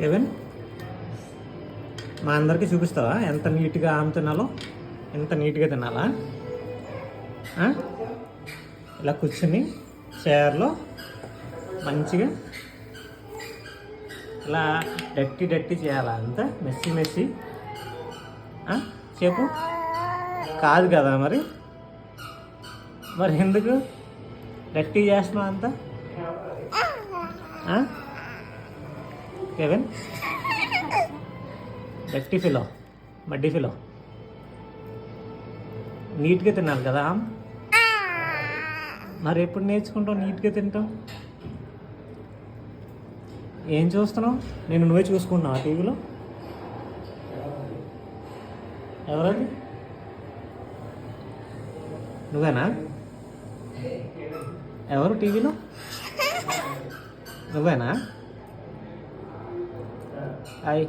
Kevin, మా అందరికీ చూపిస్తావా ఎంత నీట్గా ఆమె తినాలో? ఎంత నీట్గా తినాలా? ఇలా కూర్చుని చైర్లో మంచిగా ఇలా డట్టి డట్టి చేయాలా? అంత మెస్సి మెస్సి చెప్పు. కాదు కదా మరి మరి ఎందుకు డట్టి చేస్తున్నావు అంత? కెవిన్, డట్టి ఫిలో, మడ్డి ఫిలో, నీట్గా తినాలి కదా. మరి ఎప్పుడు నేర్చుకుంటావు నీట్గా తింటావు? ఏం చూస్తున్నావు? నేను నువ్వే చూసుకుంటున్నావు ఆ టీవీలో? ఎవరది? నువ్వేనా? ఎవరు టీవీలో? నువ్వేనా? హాయ్.